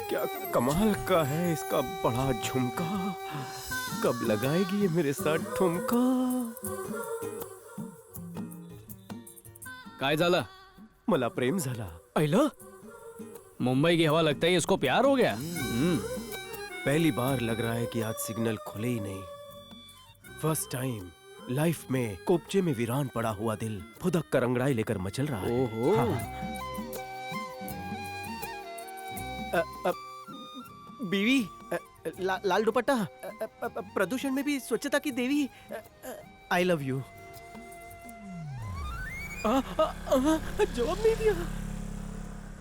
क्या कमाल का है इसका बड़ा झुमका। कब लगाएगी ये मेरे साथ ठुमका? काय झालं? मला प्रेम झाला। ऐलं मुंबई की हवा लगता है इसको प्यार हो गया। पहली बार लग रहा है कि आज सिग्नल खुले ही नहीं। फर्स्ट टाइम लाइफ में कोपचे में वीरान पड़ा हुआ दिल फुदक कर अंगड़ाई लेकर मचल रहा है। ओहो। हाँ। बीवी, लाल दुपट्टा, प्रदूषण में भी स्वच्छता की देवी। I love you. जवाब नहीं दिया।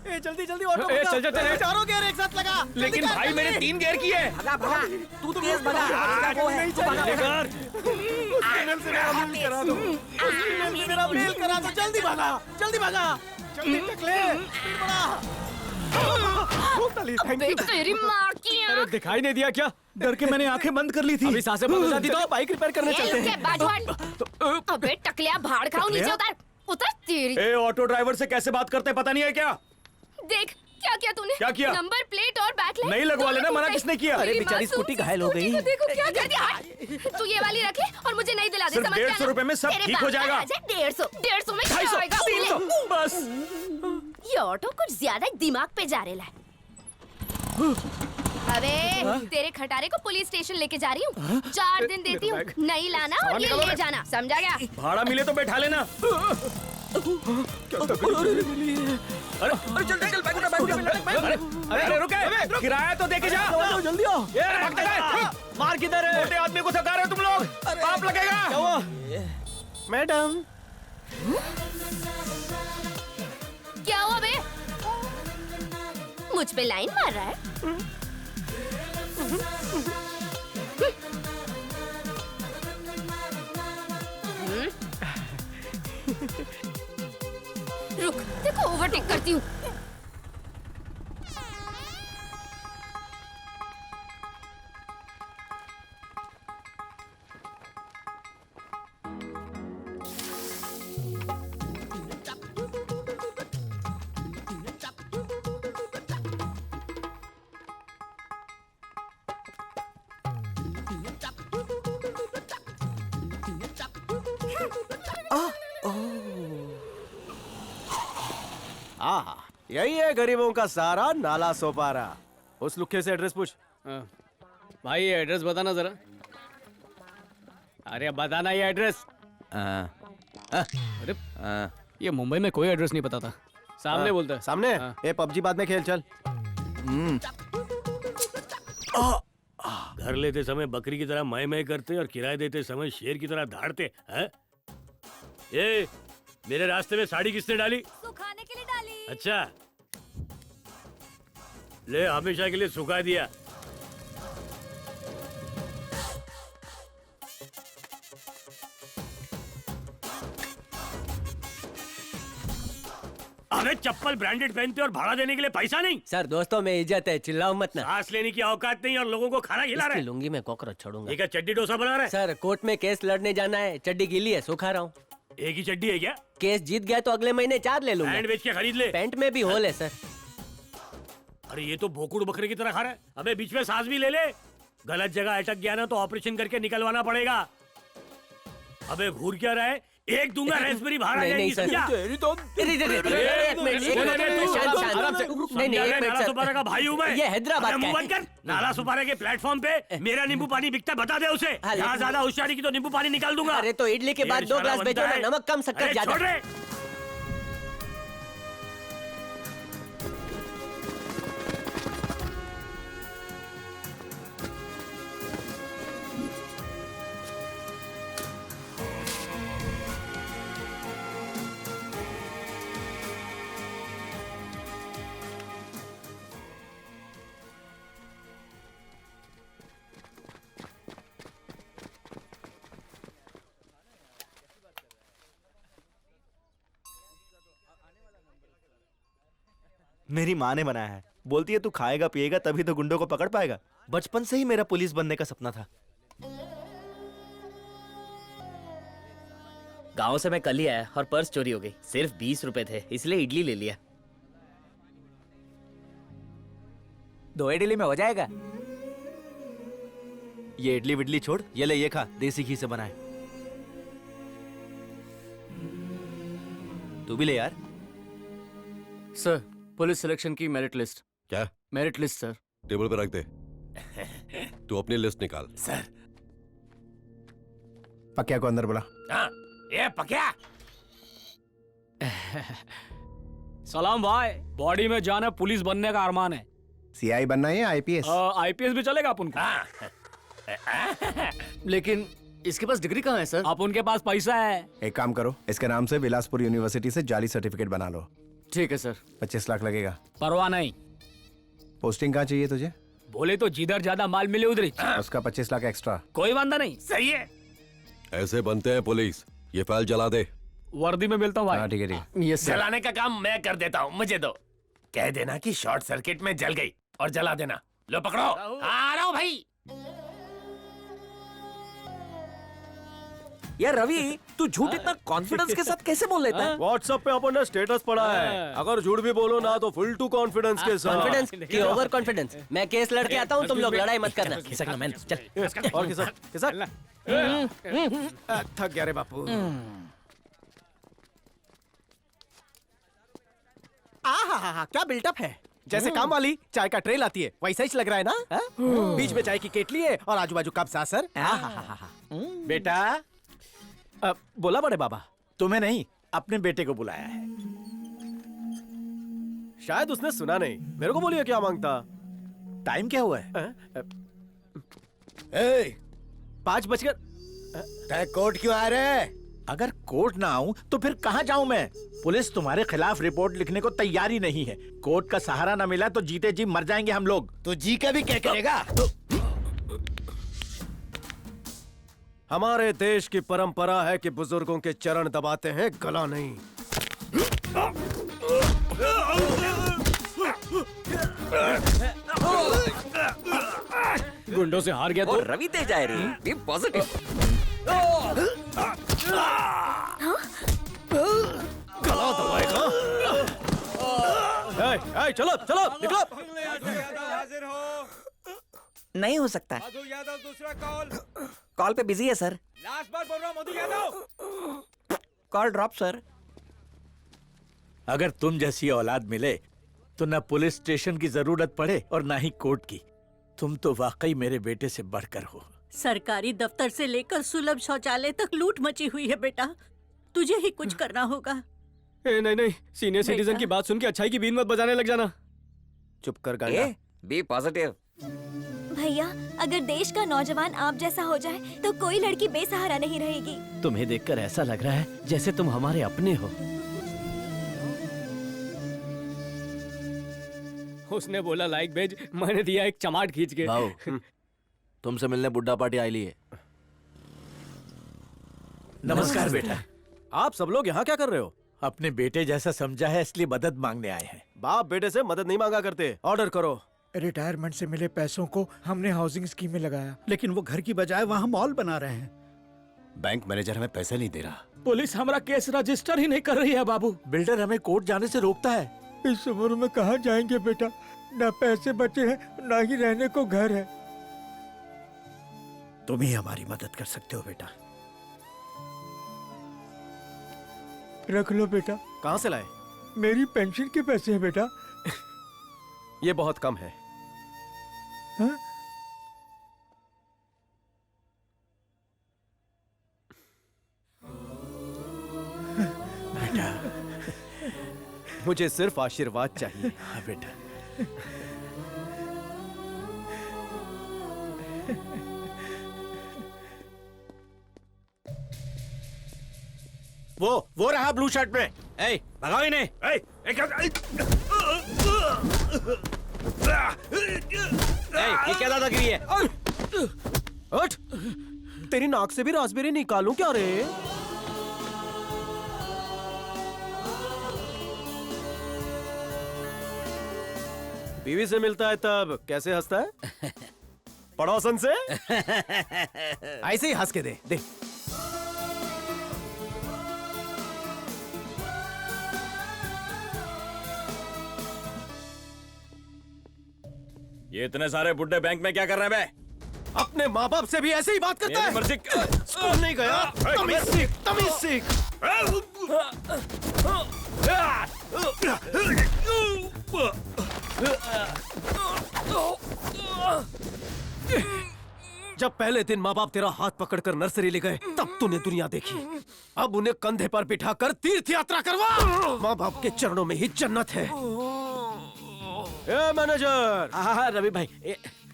ए, जल्दी जल्दी ऑटो ए, चल, चल, चल, चारों गियर एक साथ लगा। लेकिन भाई मैंने 3 गियर किए। भगा भगा, तू तो तेज भगा। वो है, तू भगा भगा। ईमेल से मेरा मेल करा दो। ईमेल से मेरा मेल करा दो। जल्दी भागा, जल्दी भागा, जल्दी टकले। स्पीड बढ़ा। Thank you. तेरी माँ की अरे आँख। दिखाई नहीं दिया क्या? डर के मैंने आंखें बंद कर ली थी। अभी सांसें बंद हो जाती तो बाइक रिपेयर करने चलते रुक के, हैं। बाजवान। अबे टकलिया, भाड़ खाओ, नीचे उतर। उतर तेरी। ए, ऑटो ड्राइवर से कैसे बात करते पता नहीं है क्या? देख क्या किया तूने? क्या किया? नंबर प्लेट और बैकलाइट नहीं लगवा लेना, मना किसने किया? अरे बेचारी स्कूटी घायल हो गई। देखो क्या कर दिया। हट। तू ये वाली रख ले और मुझे नहीं दिला दे। सिर्फ समझ गया 150 ना? रुपए में सब तेरे ठीक हो बाप का जाएगा। राज है। 150 में क्या 250, आएगा? 300 बस। ये ऑटो कुछ ज्यादा ही दिमाग पे जा रहा है। अबे तेरे खटारे को पुलिस स्टेशन लेके जा रही हूँ। 4 दिन देती हूँ, नहीं लाना और ये ले जाना, समझा गया? भाड़ा मिले तो बैठा लेना। अरे चल चल, बैठ अरे अरे रुके, किराया तो देके जा। जल्दी आओ। ये भागते गए। मार किधर है? मोटे आदमी को थका रहे हो तुम लोग। पाप लगेगा। क्या हुआ? मैडम, क्या हुआ बे? मुझ पे लाइन मार रहा है? रुक, देखो ओवरटेक करती हूँ। यही है गरीबों का सारा नाला सोपारा। उस लुखे से एड्रेस पूछ। भाई ये एड्रेस बताना जरा। अरे बताना ये एड्रेस। अरे ये मुंबई में कोई एड्रेस नहीं पता था। सामने बोलता है। सामने। हाँ। ये पबजी बाद में खेल, चल। घर लेते समय बकरी की तरह मैं मैं करते और किराए देते समय शेर की तरह धाड़ते हैं। ये मेरे रास्ते में साड़ी किसने डाली? सुखाने के लिए डाली। अच्छा, ले हमेशा के लिए सुखा दिया। अरे चप्पल ब्रांडेड पहनते और भाड़ा देने के लिए पैसा नहीं। सर दोस्तों में इज्जत है, चिल्लाओ मत ना। सांस लेने की औकात नहीं और लोगों को खाना खिला रहा इसकी है। लुंगी में कॉकरोच छोड़ूंगा। ये क्या चड्डी डोसा बना रहा है? सर कोर्ट में केस लड़ने जाना है, चड्डी गीली है, सुखा रहा हूँ। एक ही चड्डी है क्या? केस जीत गया तो अगले महीने 4 ले लूंगा। हैंड बेच के खरीद ले। पैंट में भी होल है सर। अरे ये तो भोकुड़ बकरे की तरह खा रहा है। अबे बीच में सांस भी ले ले। गलत जगह अटक गया ना तो ऑपरेशन करके निकलवाना पड़ेगा। अबे घूर क्या रहा है? एक दूंगा रेसबेरी बाहर आ नहीं, जाएगी। नहीं, सर। समझा? एक मिनट, शांत, शांत। आराम से। नहीं, नहीं, एक मिनट, नाला सर। सुपारा का भाई हूँ मैं। ये हैदराबाद अबे का मुंह है। बंद कर। नाला सुपारा के प्लेटफॉर्म पे मेरा नींबू पानी बिकता है, बता दे उसे। हाँ, यहाँ लेकिन- ज्यादा होशियारी की तो नींबू पानी निकाल दूंगा। अरे तो इडली के बाद ये 2 शाला ग्लास बनता भेजो ना, है। नमक कम शक्कर अरे ज्यादा। छोड़ रे। मेरी माँ ने बनाया है। बोलती है तू खाएगा पिएगा तभी तो गुंडों को पकड़ पाएगा। बचपन से ही मेरा पुलिस बनने का सपना था। गांव से मैं कल ही आया और पर्स चोरी हो गई। सिर्फ 20 रुपए थे, इसलिए इडली ले लिया। 2 इडली में हो जाएगा। ये इडली विडली छोड़, ये ले ये खा, देसी घी से बना है। तू भी ले यार। सर, पुलिस सिलेक्शन की मेरिट लिस्ट। क्या? Merit list sir. टेबल पे रख दे। तू अपनी लिस्ट निकाल। सर। पक्या को अंदर बुला। हाँ, ये पक्या। सलाम भाई, बॉडी में जाना पुलिस बनने का अरमान है। सीआई बनना है या आईपीएस? आईपीएस भी चलेगा अपन को। लेकिन इसके पास डिग्री कहाँ है सर? आप उनके पास पैसा है। एक काम करो, इसके नाम से बिलासपुर यूनिवर्सिटी से जाली सर्टिफिकेट बना लो। ठीक है सर। 25 लाख लगेगा। परवाह नहीं। पोस्टिंग कहाँ चाहिए तुझे? बोले तो जिधर ज्यादा माल मिले उधर ही। उसका 25 लाख एक्स्ट्रा। कोई वांदा नहीं। सही है। ऐसे बनते हैं पुलिस। ये फाइल जला दे। वर्दी में मिलता हूँ भाई। हाँ ठीक है ठीक है। Yes sir. जलाने का काम मैं कर देता हूँ, मुझे दो। कह देना कि शॉर्ट सर्किट में जल गई और जला देना। लो पकड़ो। आ रहा हूँ भाई। यार रवि, तू झूठ इतना कॉन्फिडेंस के साथ कैसे बोल लेता है? व्हाट्सएप पे अपन ने स्टेटस पड़ा है, अगर झूठ भी बोलो ना तो फुल टू कॉन्फिडेंस के साथ। कॉन्फिडेंस कि ओवर कॉन्फिडेंस? मैं केस लड़के आता हूँ, तुम लोग लड़ाई मत करना। खिसकना मैन, चल। और किसक थक गया रे बापू। आहा, क्या बिल्डअप है। जैसे काम वाली चाय का ट्रे लाती है वैसा ही लग रहा है ना। बीच में चाय की केटली है और आजू बाजू कप सासर। बेटा, बोला बड़े बाबा। तुम्हें नहीं, अपने बेटे को बुलाया है। शायद उसने सुना नहीं। मेरे को बोलिए क्या मांगता। टाइम क्या हुआ है? 5 बजकर। तय कोर्ट क्यों आ रहे? अगर कोर्ट ना आऊं तो फिर कहाँ जाऊं मैं? पुलिस तुम्हारे खिलाफ रिपोर्ट लिखने को तैयार ही नहीं है। कोर्ट का सहारा ना मिला तो जीते जी मर जाएंगे हम लोग। तो जी का भी क्या करेगा? हमारे देश की परंपरा है कि बुजुर्गों के चरण दबाते हैं, गला नहीं। गुंडों से हार गया तो रवि तेज आए रे। Be positive. गला दबाएगा। चलो चलो निकलो। नहीं हो सकता। मधु यादव दूसरा कॉल। कॉल पे बिजी है सर। लास्ट बार बोल रहा हूँ, Madhu Yadav. Call drop sir. अगर तुम जैसी औलाद मिले तो न पुलिस स्टेशन की जरूरत पड़े और ना ही कोर्ट की। तुम तो वाकई मेरे बेटे से बढ़कर हो। सरकारी दफ्तर से लेकर सुलभ शौचालय तक लूट मची हुई है बेटा। तुझे ही कुछ करना होगा। नहीं, सीनियर सिटीजन की बात सुन के अच्छाई की बीन मत बजाने लग जाना। चुप कर गाना। Be positive. भैया, अगर देश का नौजवान आप जैसा हो जाए तो कोई लड़की बेसहारा नहीं रहेगी। तुम्हें देखकर ऐसा लग रहा है जैसे तुम हमारे अपने हो। उसने बोला लाइक भेज, मैंने दिया एक चमाट खींच के। तुमसे मिलने बुड्ढा पार्टी आई ली है। नमस्कार बेटा। आप सब लोग यहाँ क्या कर रहे हो? अपने बेटे जैसा समझा है इसलिए मदद मांगने आए हैं। बाप बेटे से मदद नहीं मांगा करते। ऑर्डर करो। रिटायरमेंट से मिले पैसों को हमने हाउसिंग स्कीम में लगाया, लेकिन वो घर की बजाय वहाँ मॉल बना रहे हैं। बैंक मैनेजर हमें पैसे नहीं दे रहा। पुलिस हमारा केस रजिस्टर ही नहीं कर रही है बाबू। बिल्डर हमें कोर्ट जाने से रोकता है। इस उम्र में कहाँ जाएंगे बेटा? ना पैसे बचे हैं, ना ही रहने को घर है। तुम ही हमारी मदद कर सकते हो बेटा। रख लो बेटा। कहाँ से लाए? मेरी पेंशन के पैसे हैं बेटा। ये बहुत कम है। हाँ? बेटा, मुझे सिर्फ आशीर्वाद चाहिए। हाँ बेटा। वो रहा ब्लू शर्ट में। भगाओ इन्हें। ये क्या दादागिरी है? हट! तेरी नाक से भी रास्पबेरी निकालूं क्या रे? बीवी से मिलता है तब कैसे हंसता है? पड़ोसन से ऐसे ही हंस के दे। ये इतने सारे बुड्ढे बैंक में क्या कर रहे हैं बे? अपने माँ बाप से भी ऐसे ही बात करता है। मर्जी स्कूल नहीं गया, तमीज सीख, तमीज सीख। जब पहले दिन माँ बाप तेरा हाथ पकड़कर नर्सरी ले गए तब तूने दुनिया देखी। अब उन्हें कंधे पर बिठाकर तीर्थ यात्रा करवा। माँ बाप के चरणों में ही जन्नत है। A manager. हाँ रवि भाई,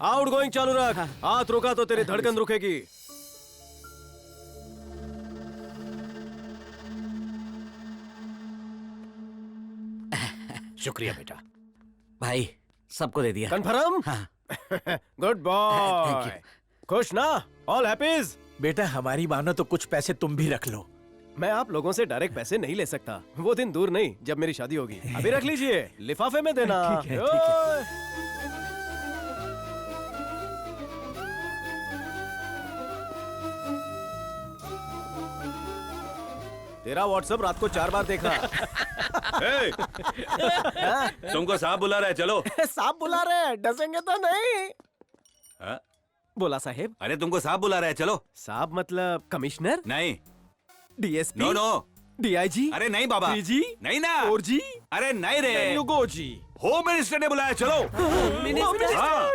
आउट गोइंग चालू रख। हाथ रुका तो तेरी धड़कन रुकेगी। शुक्रिया बेटा। भाई सबको दे दिया। कन्फर्म? हाँ। Good boy. खुश ना? ऑल हैप्पीज? बेटा हमारी मानो तो कुछ पैसे तुम भी रख लो। मैं आप लोगों से डायरेक्ट पैसे नहीं ले सकता। वो दिन दूर नहीं जब मेरी शादी होगी। अभी रख लीजिए, लिफाफे में देना। ठीक है, ठीक है। तेरा व्हाट्सएप रात को 4 बार देखा। ए, तुमको साहब बुला रहे हैं, चलो। साहब बुला रहे हैं, डसेंगे तो नहीं। हाँ? बोला साहेब। अरे तुमको साहब बुला रहे हैं, चलो। साहब मतलब कमिश्नर? नहीं। डीएसपी? No no. डीआईजी? अरे नहीं बाबा। डीजी? नहीं ना। ओरजी? अरे नहीं रे। गोजी? होम मिनिस्टर ने बुलाया, चलो। मिनिस्टर? हाँ।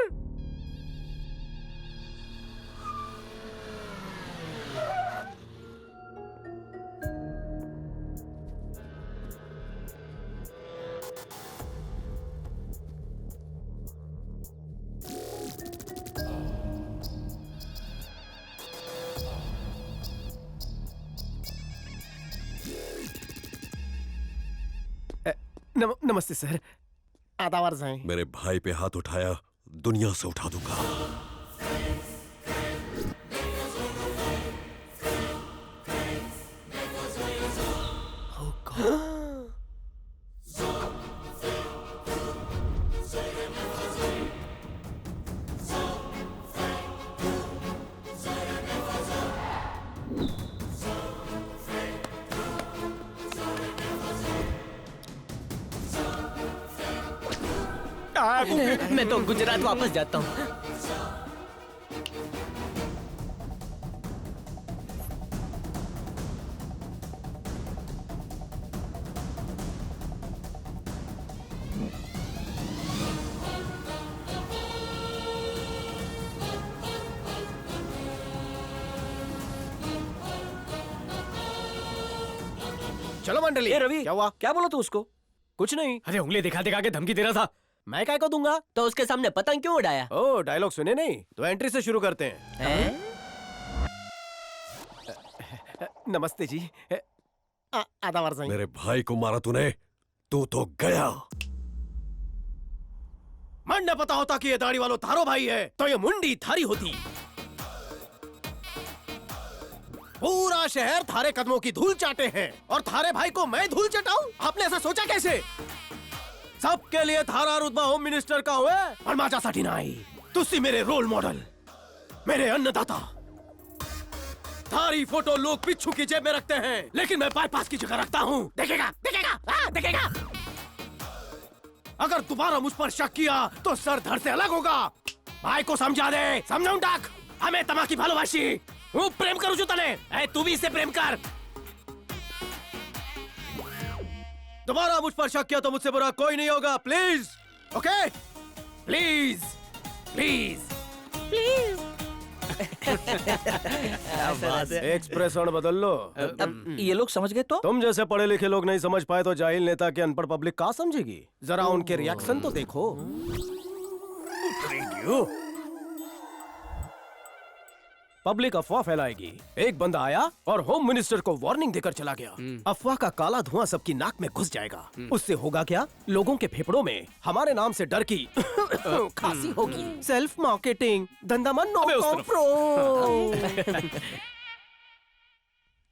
नमस्ते सर। आदावर साईं। मेरे भाई पे हाथ उठाया, दुनिया से उठा दूंगा। मैं तो गुजरात वापस जाता हूँ। चलो मंडली। ए रवि, क्या हुआ? क्या बोला तू उसको? कुछ नहीं। अरे उंगली दिखा दिखा के धमकी दे रहा था। मैं काय को दूंगा? तो उसके सामने पतंग क्यों उड़ाया? ओ डायलॉग सुने नहीं तो एंट्री से शुरू करते हैं। नमस्ते जी। आदावर साईं। मेरे भाई को मारा तूने, तू तो गया। मन न पता होता कि ये दाढ़ी वालों थारो भाई है तो ये मुंडी थारी होती। पूरा शहर थारे कदमों की धूल चाटे हैं और थारे भाई को मैं धूल चटाऊं? आपने ऐसा सोचा कैसे? सबके लिए थारा रुतबा होम मिनिस्टर का हुए और माझ्यासाठी नाही। तुसी मेरे रोल मॉडल, मेरे अन्नदाता। थारी फोटो लोग पिच्छू की जेब में रखते हैं लेकिन मैं बाईपास की जगह रखता हूँ। देखेगा देखेगा देखेगा। अगर दोबारा मुझ पर शक किया तो सर धड़ से अलग होगा। भाई को समझा दे, समझाऊं टाक। हमें तमाकी भालोबाशी। वो प्रेम करू छू तने। ए तू भी इससे प्रेम कर। दोबारा मुझ पर शक किया तो मुझसे बुरा कोई नहीं होगा। Please, okay? Please please please. Expression बदल लो। अब ये लोग समझ गए तो? तुम जैसे पढ़े लिखे लोग नहीं समझ पाए तो जाहिल नेता के अनपढ़ पब्लिक कहाँ समझेगी? जरा उनके रिएक्शन तो देखो। पब्लिक अफवाह फैलाएगी। एक बंदा आया और होम मिनिस्टर को वार्निंग देकर चला गया। अफवाह का काला धुआं सबकी नाक में घुस जाएगा। उससे होगा क्या? लोगों के फेफड़ों में हमारे नाम से डर की खांसी होगी। सेल्फ मार्केटिंग, धंधा मन नो कॉम्प्रो।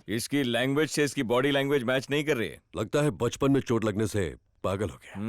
इसकी लैंग्वेज से इसकी बॉडी लैंग्वेज मैच नहीं कर रही है। लगता है बचपन में चोट लगने से पागल हो गया।